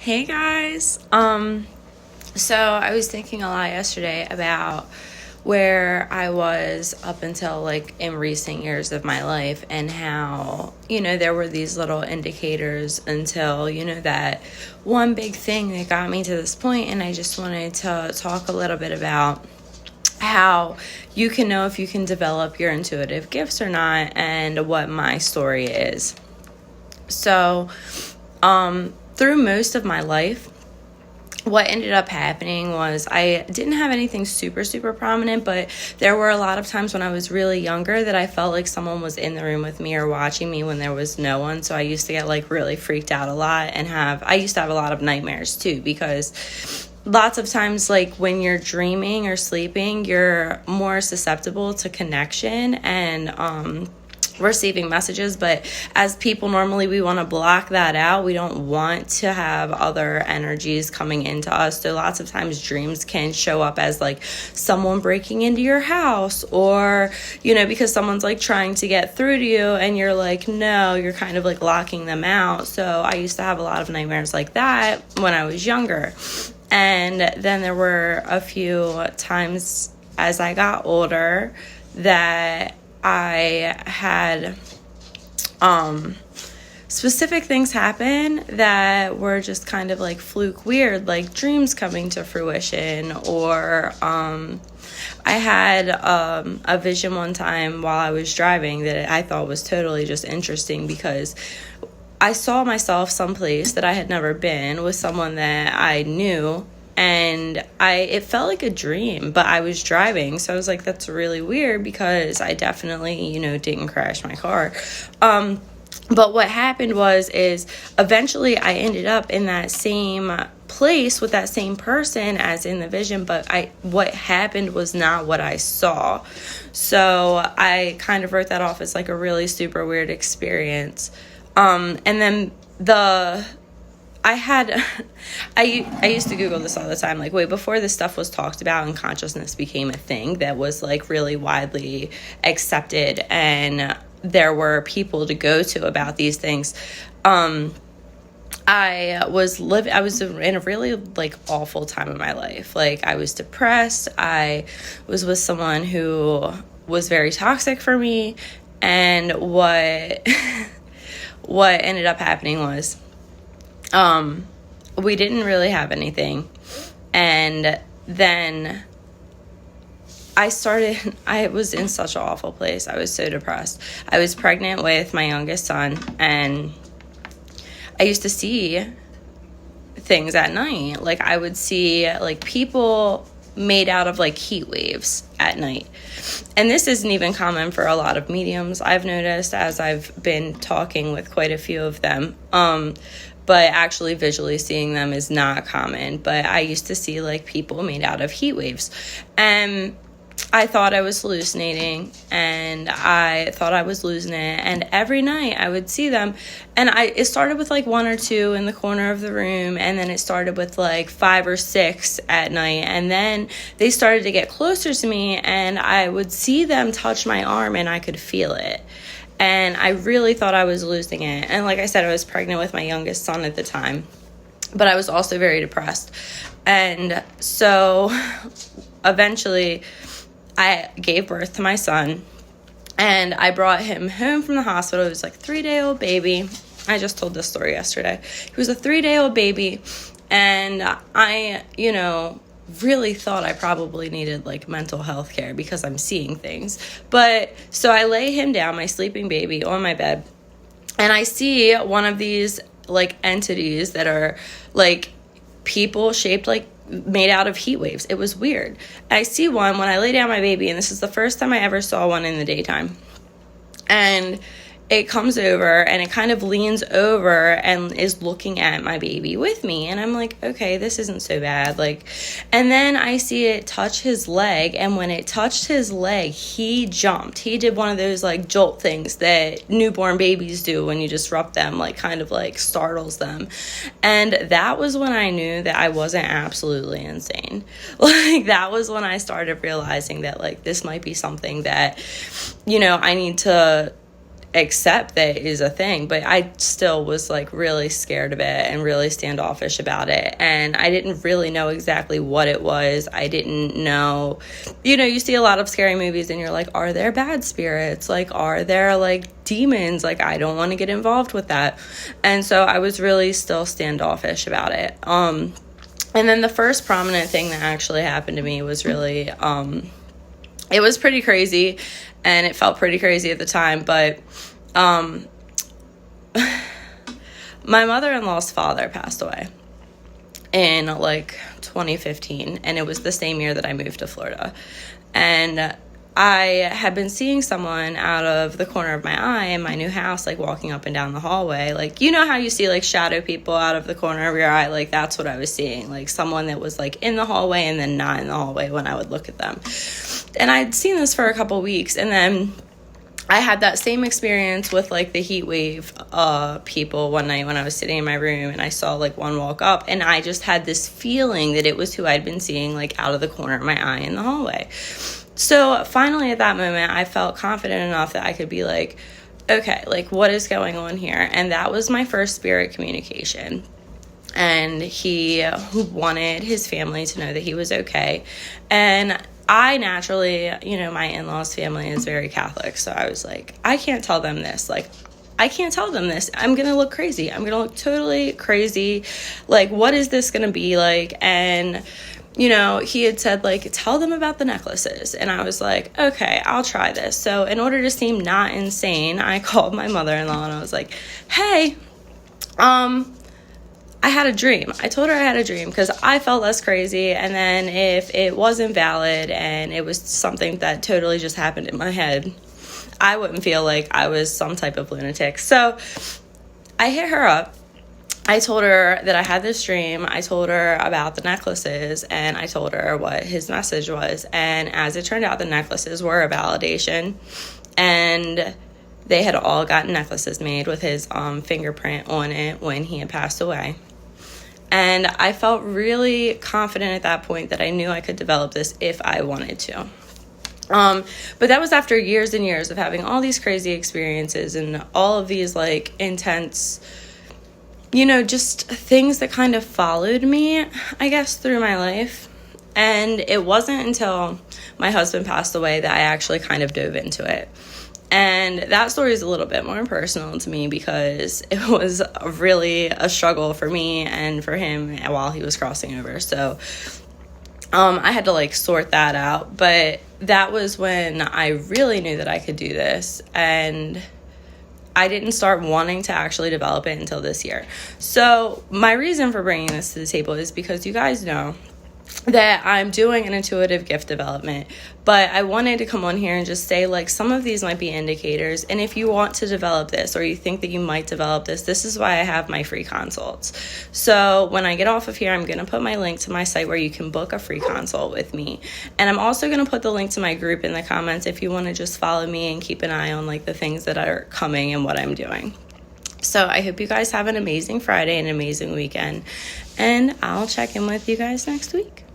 Hey guys. So I was thinking a lot yesterday about where I was up until like in recent years of my life and how, there were these little indicators until, that one big thing that got me to this point. And I just wanted to talk a little bit about how you can know if you can develop your intuitive gifts or not and what my story is. So, through most of my life, what ended up happening was I didn't have anything super, super prominent, but there were a lot of times when I was really younger that I felt like someone was in the room with me or watching me when there was no one. So I used to get like really freaked out a lot and I used to have a lot of nightmares too, because lots of times, like when you're dreaming or sleeping, you're more susceptible to connection and, receiving messages, but as people normally we want to block that out. We don't want to have other energies coming into us, so lots of times dreams can show up as like someone breaking into your house or because someone's like trying to get through to you and you're like no, you're kind of like locking them out. So I used to have a lot of nightmares like that when I was younger, and then there were a few times as I got older that I had specific things happen that were just kind of like fluke weird, like dreams coming to fruition, or I had a vision one time while I was driving that I thought was totally just interesting because I saw myself someplace that I had never been with someone that I knew. And it felt like a dream, but I was driving. So I was like, that's really weird because I definitely, didn't crash my car. But what happened is eventually I ended up in that same place with that same person as in the vision, but what happened was not what I saw. So I kind of wrote that off as like a really super weird experience. And then I used to Google this all the time, like, wait, before this stuff was talked about and consciousness became a thing that was, like, really widely accepted and there were people to go to about these things. I was in a really, like, awful time in my life. Like, I was depressed. I was with someone who was very toxic for me. And what ended up happening was we didn't really have anything. And then I was in such an awful place. I was so depressed. I was pregnant with my youngest son, and I used to see things at night. Like I would see like people made out of like heat waves at night. And this isn't even common for a lot of mediums, I've noticed, as I've been talking with quite a few of them. But actually visually seeing them is not common. But I used to see like people made out of heat waves. And I thought I was hallucinating and I thought I was losing it. And every night I would see them. And it started with like one or two in the corner of the room. And then it started with like 5 or 6 at night. And then they started to get closer to me and I would see them touch my arm and I could feel it. And I really thought I was losing it. And like I said, I was pregnant with my youngest son at the time. But I was also very depressed. And so eventually I gave birth to my son. And I brought him home from the hospital. He was like a 3-day-old baby. I just told this story yesterday. He was a 3-day-old baby. And I, really thought I probably needed like mental health care because I'm seeing things. But so I lay him down, my sleeping baby, on my bed, and I see one of these like entities that are like people shaped like made out of heat waves. It was weird. I see one when I lay down my baby, and this is the first time I ever saw one in the daytime. And it comes over and it kind of leans over and is looking at my baby with me. And I'm like, okay, this isn't so bad. Like, and then I see it touch his leg. And when it touched his leg, he jumped. He did one of those like jolt things that newborn babies do when you disrupt them, like kind of like startles them. And that was when I knew that I wasn't absolutely insane. Like that was when I started realizing that like this might be something that, I need to accept that it is a thing, but I still was like really scared of it and really standoffish about it. And I didn't really know exactly what it was. I didn't know, you see a lot of scary movies and you're like, are there bad spirits? Like, are there like demons? Like, I don't want to get involved with that. And so I was really still standoffish about it. And then the first prominent thing that actually happened to me was really, it was pretty crazy, and it felt pretty crazy at the time, but my mother-in-law's father passed away in like 2015, and it was the same year that I moved to Florida. And I had been seeing someone out of the corner of my eye in my new house, like walking up and down the hallway. Like, you know how you see like shadow people out of the corner of your eye? Like, that's what I was seeing. Like someone that was like in the hallway and then not in the hallway when I would look at them. And I'd seen this for a couple weeks, and then I had that same experience with like the heat wave people one night when I was sitting in my room, and I saw like one walk up, and I just had this feeling that it was who I'd been seeing like out of the corner of my eye in the hallway. So finally at that moment, I felt confident enough that I could be like, okay, like what is going on here? And that was my first spirit communication. And he wanted his family to know that he was okay. And I naturally, my in-laws' family is very Catholic. So I was like, I can't tell them this. Like, I can't tell them this. I'm going to look crazy. I'm going to look totally crazy. Like, what is this going to be like? And, he had said, like, tell them about the necklaces. And I was like, okay, I'll try this. So in order to seem not insane, I called my mother-in-law and I was like, hey, I had a dream. I told her I had a dream because I felt less crazy. And then if it wasn't valid and it was something that totally just happened in my head, I wouldn't feel like I was some type of lunatic. So I hit her up. I told her that I had this dream. I told her about the necklaces, and I told her what his message was. And as it turned out, the necklaces were a validation, and they had all gotten necklaces made with his fingerprint on it when he had passed away. And I felt really confident at that point that I knew I could develop this if I wanted to. But that was after years and years of having all these crazy experiences and all of these like intense, just things that kind of followed me, I guess, through my life. And it wasn't until my husband passed away that I actually kind of dove into it. And that story is a little bit more personal to me because it was really a struggle for me and for him while he was crossing over. So I had to like sort that out. But that was when I really knew that I could do this. And I didn't start wanting to actually develop it until this year. So my reason for bringing this to the table is because you guys know that I'm doing an intuitive gift development, but I wanted to come on here and just say, like, some of these might be indicators. And if you want to develop this, or you think that you might develop this is why I have my free consults. So when I get off of here, I'm going to put my link to my site where you can book a free consult with me. And I'm also going to put the link to my group in the comments if you want to just follow me and keep an eye on like the things that are coming and what I'm doing. So I hope you guys have an amazing Friday and an amazing weekend, and I'll check in with you guys next week.